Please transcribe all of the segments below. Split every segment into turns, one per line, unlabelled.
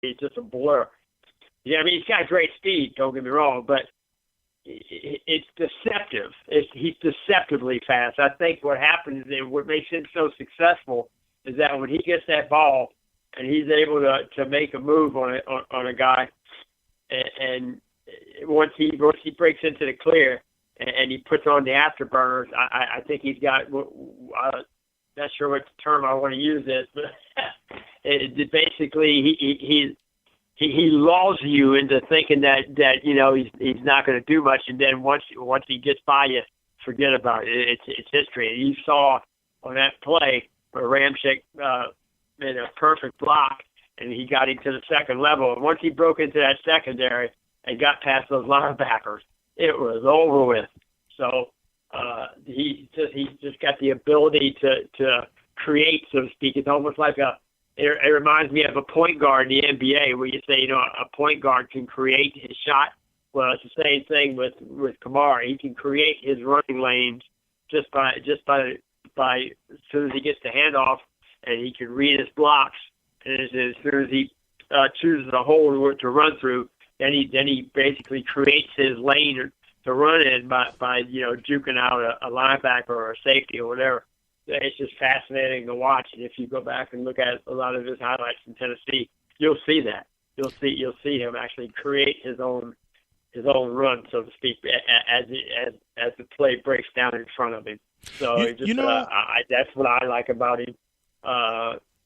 he's just a blur. Yeah, I mean, he's got great speed, don't get me wrong, but it's deceptive. He's deceptively fast. I think what happens and what makes him so successful is that when he gets that ball and he's able to make a move on a guy, and once he breaks into the clear and he puts on the afterburners, I think he's got. Not sure what term I want to use this, but basically he lulls you into thinking that he's not going to do much, and then once he gets by you, forget about it. It's history. And you saw on that play where Ramczyk made a perfect block, and he got into the second level. And once he broke into that secondary and got past those linebackers, it was over with. So he's just got the ability to create, so to speak. It's almost like it reminds me of a point guard in the NBA where you say, a point guard can create his shot. Well, it's the same thing with Kamara. He can create his running lanes just by as soon as he gets the handoff, and he can read his blocks. And as soon as he chooses a hole to run through, then he basically creates his lane to run in by juking out a linebacker or a safety or whatever. It's just fascinating to watch. And if you go back and look at a lot of his highlights in Tennessee, you'll see that. You'll see him actually create his own run, so to speak, as the play breaks down in front of him. So that's what I like about him.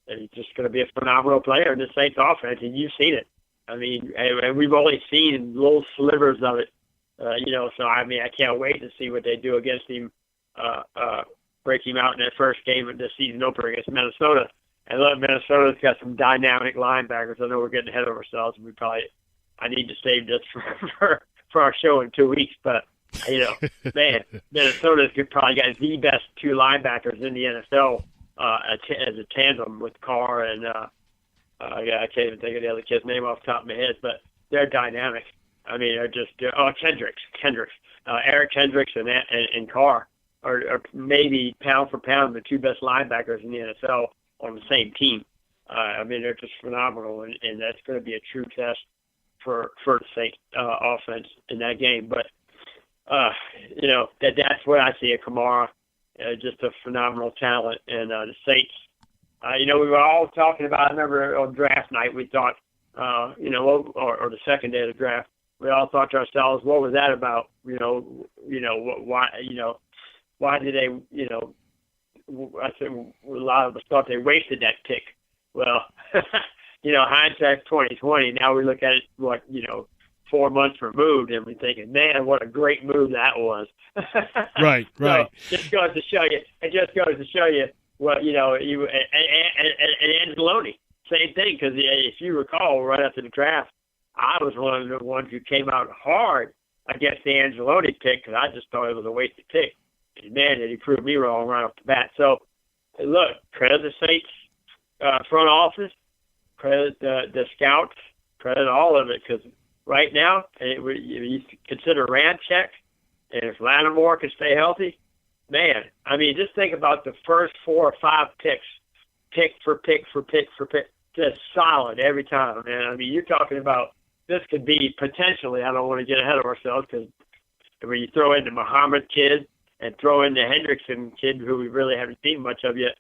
He's just going to be a phenomenal player in the Saints offense, and you've seen it. I mean, and we've only seen little slivers of it. So I mean, I can't wait to see what they do against him, break him out in that first game of the season opener against Minnesota. And look, Minnesota's got some dynamic linebackers. I know we're getting ahead of ourselves, and I need to save this for our show in 2 weeks. But man, Minnesota's probably got the best two linebackers in the NFL as a tandem with Carr and I can't even think of the other kid's name off the top of my head, but they're dynamic. I mean, they're just Kendricks, Eric Kendricks and Carr are maybe pound for pound the two best linebackers in the NFL on the same team. I mean, they're just phenomenal, and that's going to be a true test for the Saints offense in that game. But that's what I see at Kamara, just a phenomenal talent, and the Saints. We were all talking about. I remember on draft night we thought, or the second day of the draft, we all thought to ourselves, what was that about? Why did they? I said a lot of us thought they wasted that pick. Well, hindsight's 20/20. Now we look at it, 4 months removed, and we're thinking, man, what a great move that was.
Right.
So it goes to show you. Well, you and Anzalone, same thing. Because if you recall, right after the draft, I was one of the ones who came out hard against the Anzalone pick because I just thought it was a wasted pick. And man, did he prove me wrong right off the bat. So, look, credit the Saints front office, credit the scouts, credit all of it. Because right now, you consider Ramczyk, and if Lattimore can stay healthy, man, I mean, just think about the first 4 or 5 picks, pick for pick, just solid every time, man. I mean, you're talking about this could be potentially, I don't want to get ahead of ourselves, because when you throw in the Muhammad kid and throw in the Hendrickson kid, who we really haven't seen much of yet,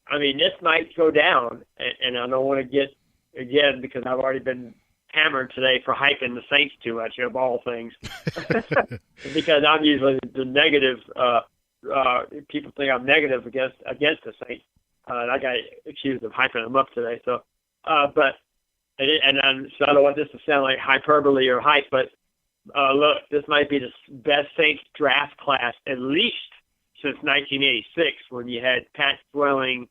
I mean, this might go down, and I don't want to get, again, because I've already been hammered today for hyping the Saints too much, of all things, because I'm usually the negative. People think I'm negative against the Saints, and I got accused of hyping them up today. So, so I don't want this to sound like hyperbole or hype, but look, this might be the best Saints draft class at least since 1986, when you had Pat Swelling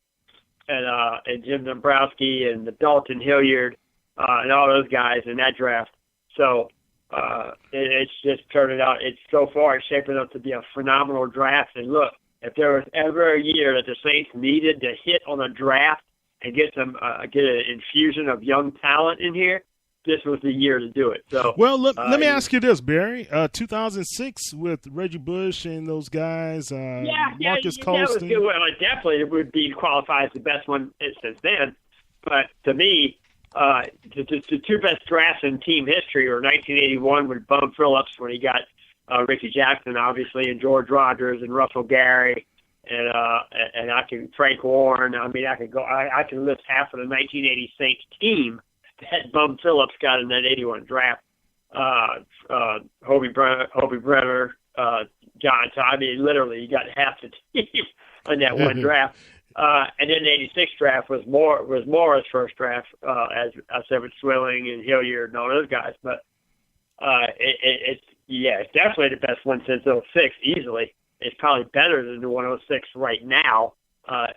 and Jim Dombrowski and the Dalton Hilliard and all those guys in that draft. So it's just turning out. It's so far it's shaping up to be a phenomenal draft. And look, if there was ever a year that the Saints needed to hit on a draft and get an infusion of young talent in here, this was the year to do it. So,
well, let me ask you this, Barry. 2006 with Reggie Bush and those guys, Marcus Colston.
That was good. Well, it definitely would be qualified as the best one since then. But to me, the two best drafts in team history were 1981 with Bum Phillips when he got Ricky Jackson, obviously, and George Rogers and Russell Gary, and Frank Warren. I mean, I can list half of the 1980 Saints team that Bum Phillips got in that 81 draft. Hobie Brenner, John Todd. I mean, literally, you got half the team in that one draft. And then the 86 draft was Morris' first draft, as I said, with Swilling and Hilliard and all those guys. But it's definitely the best one since 06, easily. It's probably better than the 106 right now,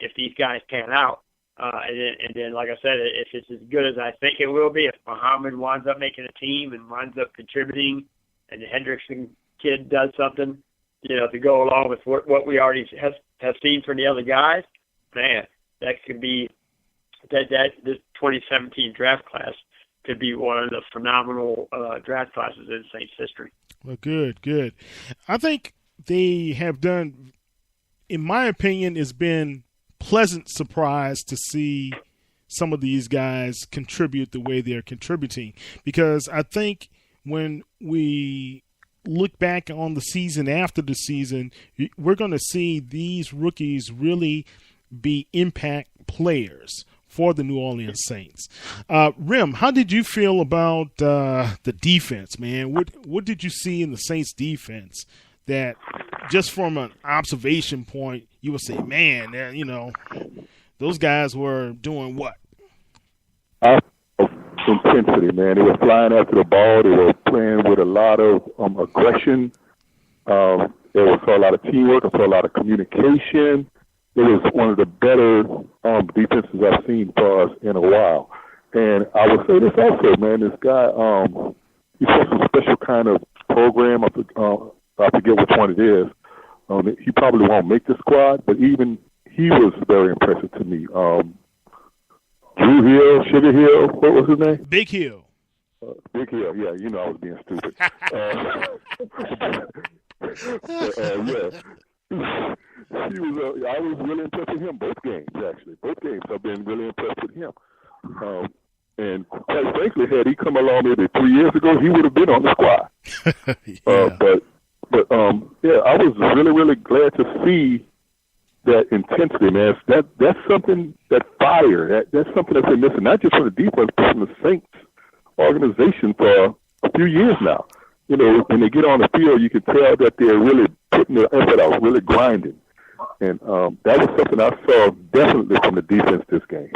if these guys pan out. And then, like I said, if it's as good as I think it will be, if Muhammad winds up making a team and winds up contributing, and the Hendrickson kid does something, to go along with what we already have seen from the other guys, man, that could be this 2017 draft class could be one of the phenomenal draft classes in Saints history.
Well, good. I think they have done, in my opinion, it's been pleasant surprise to see some of these guys contribute the way they're contributing, because I think when we look back on the season after the season, we're going to see these rookies really be impact players for the New Orleans Saints. Rim, how did you feel about the defense, man? What did you see in the Saints defense that just from an observation point, you would say, man, those guys were doing what?
Intensity, man. They were flying after the ball. They were playing with a lot of aggression. There was a lot of teamwork. I saw a lot of communication. It was one of the better defenses I've seen for us in a while. And I would say this also, man. This guy, he's got some special kind of program. I forget which one it is. He probably won't make the squad, but even he was very impressive to me. Drew Hill, Sugar Hill, what was his name?
Big Hill.
Big Hill, yeah. I was being stupid. I was really impressed with him both games, actually. Both games I've been really impressed with him. And quite frankly, had he come along maybe 3 years ago, he would have been on the squad. But I was really, really glad to see that intensity, man. That's something, that fire, that's something that's been missing, not just from the defense, but from the Saints organization for a few years now. When they get on the field, you can tell that they're really putting their effort out, really grinding. And that was something I saw definitely from the defense this game.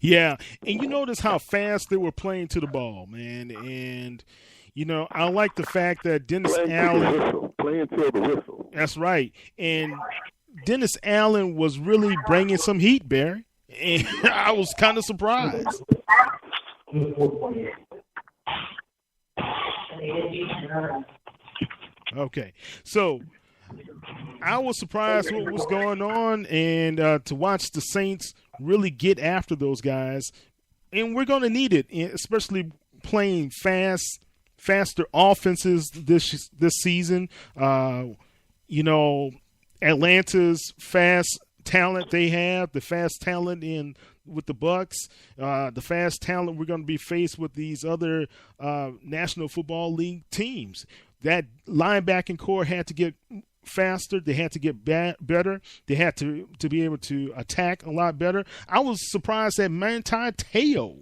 Yeah, and you notice how fast they were playing to the ball, man. And, I like the fact that Dennis Allen.
Playing to the whistle.
That's right. And Dennis Allen was really bringing some heat, Barry. And I was kind of surprised. Okay, so I was surprised what was going on, and to watch the Saints really get after those guys, and we're going to need it, especially playing faster offenses this season. Atlanta's fast talent they have, the fast talent in with the Bucks, the fast talent we're going to be faced with these other National Football League teams. That linebacking core had to get faster. They had to get better. They had to be able to attack a lot better. I was surprised that Manti Te'o,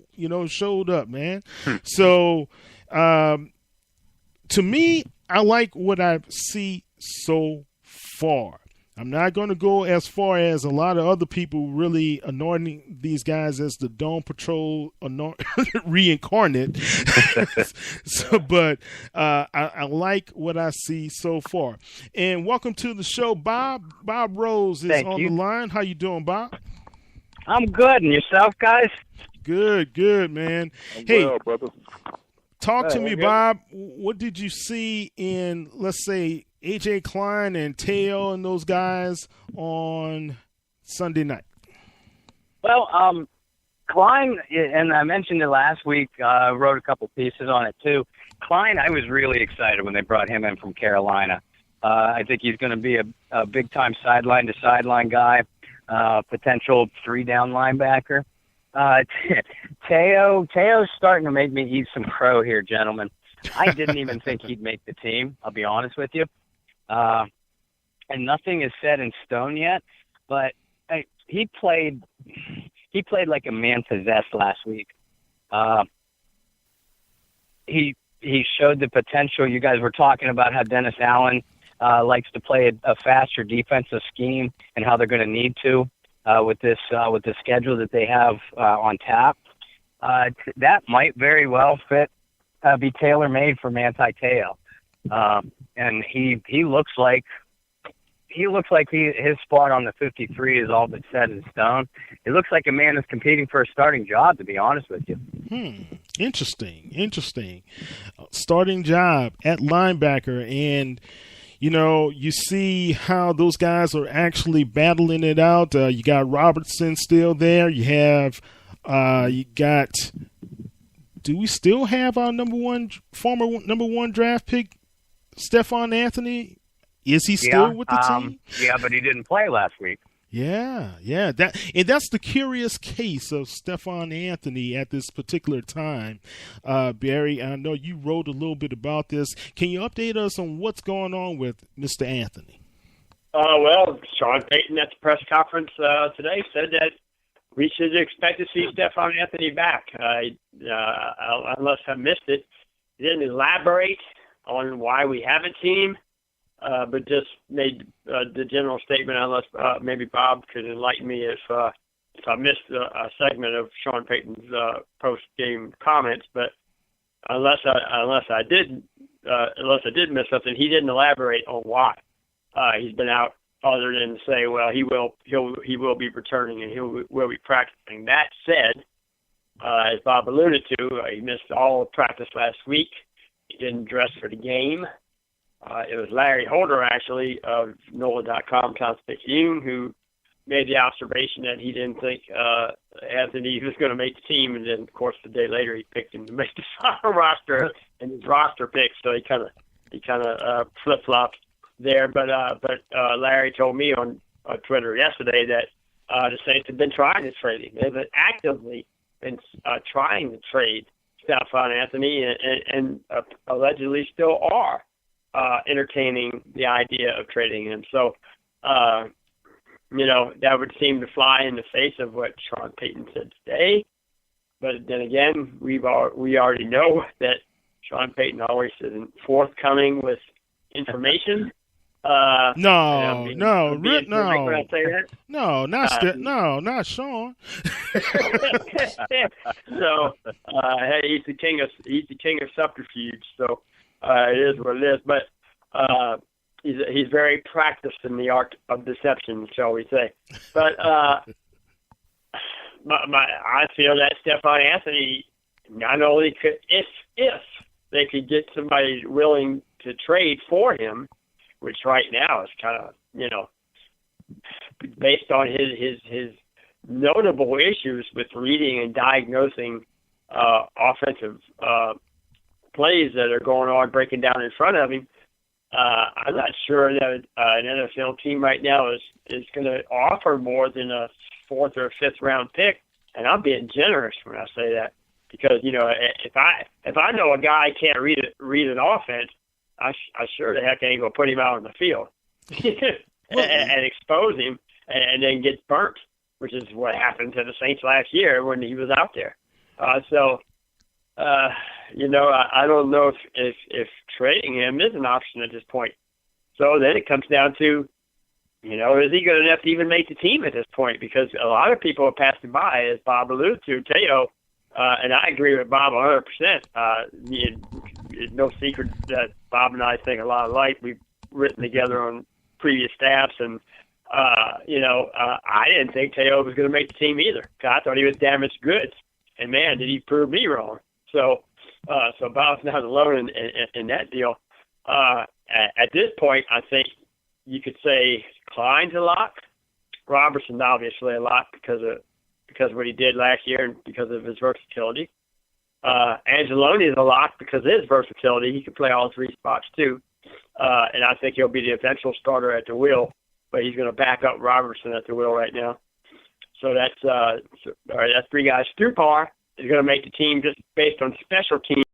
showed up, man. So, to me, I like what I see so far. I'm not going to go as far as a lot of other people really anointing these guys as the Dome Patrol reincarnate. But I like what I see so far. And welcome to the show, Bob. Bob Rose is on the line. How you doing, Bob?
I'm good. And yourself, guys?
Good, man.
Well, brother.
Talk to me, Bob. What did you see in, let's say, A.J. Klein and Teo and those guys on Sunday night?
Well, Klein, and I mentioned it last week, wrote a couple pieces on it too. Klein, I was really excited when they brought him in from Carolina. I think he's going to be a big-time sideline-to-sideline guy, potential three-down linebacker. Teo's starting to make me eat some crow here, gentlemen. I didn't even think he'd make the team, I'll be honest with you. And nothing is set in stone yet, but he played like a man possessed last week. He showed the potential. You guys were talking about how Dennis Allen likes to play a faster defensive scheme and how they're going to need to with the schedule that they have on tap. That might very well be tailor-made for Manti Te'o. And he looks like his spot on the 53 is all but set in stone. It looks like a man is competing for a starting job, to be honest with you.
Interesting. Starting job at linebacker, and you see how those guys are actually battling it out. You got Robertson still there. You have do we still have our former number one draft pick, Stephon Anthony? Is he still with the team?
Yeah, but he didn't play last week.
Yeah. That's the curious case of Stephon Anthony at this particular time. Barry, I know you wrote a little bit about this. Can you update us on what's going on with Mr. Anthony?
Well, Sean Payton at the press conference today said that we should expect to see Stephon Anthony back. Unless I missed it, he didn't elaborate on why we haven't seen him. But just made the general statement, unless maybe Bob could enlighten me if I missed a segment of Sean Payton's post-game comments. But unless I did miss something, he didn't elaborate on why he's been out, other than to say, well, he will be returning and he will be practicing. That said, as Bob alluded to, he missed all of practice last week. He didn't dress for the game. It was Larry Holder, actually, of NOLA.com, Constitution, who made the observation that he didn't think Anthony was going to make the team, and then, of course, the day later he picked him to make the final roster in his roster pick, so he kind of flip-flopped there. But Larry told me on Twitter yesterday that the Saints have been trying to trade him. They've actively been trying to trade Stephon Anthony and allegedly still are. Entertaining the idea of trading him. So, that would seem to fly in the face of what Sean Payton said today. But then again, we already know that Sean Payton always isn't forthcoming with information.
No.
When I say that?
No, not Sean.
So, hey, he's the king of subterfuge. So. It is what it is, but he's very practiced in the art of deception, shall we say. But I feel that Stephon Anthony not only could, if they could get somebody willing to trade for him, which right now is kind of, based on his notable issues with reading and diagnosing offensive plays that are going on, breaking down in front of him. I'm not sure that an NFL team right now is going to offer more than a 4th or 5th round pick, and I'm being generous when I say that, because if I know a guy can't read an offense, I sure the heck ain't going to put him out on the field and expose him and then get burnt, which is what happened to the Saints last year when he was out there. I don't know if trading him is an option at this point. So then it comes down to, is he good enough to even make the team at this point? Because a lot of people are passing by, as Bob alluded to, Te'o, and I agree with Bob 100%. It's no secret that Bob and I think a lot alike. We've written together on previous staffs, and I didn't think Te'o was going to make the team either. I thought he was damaged goods, and man, did he prove me wrong. So Bob's not alone in that deal. At this point, I think you could say Klein's a lock. Robertson obviously a lock because of what he did last year and because of his versatility. Angeloni is a lock because of his versatility. He can play all 3 spots too. And I think he'll be the eventual starter at the wheel, but he's going to back up Robertson at the wheel right now. So that's all right. That's three guys. Stupar is going to make the team just based on special teams.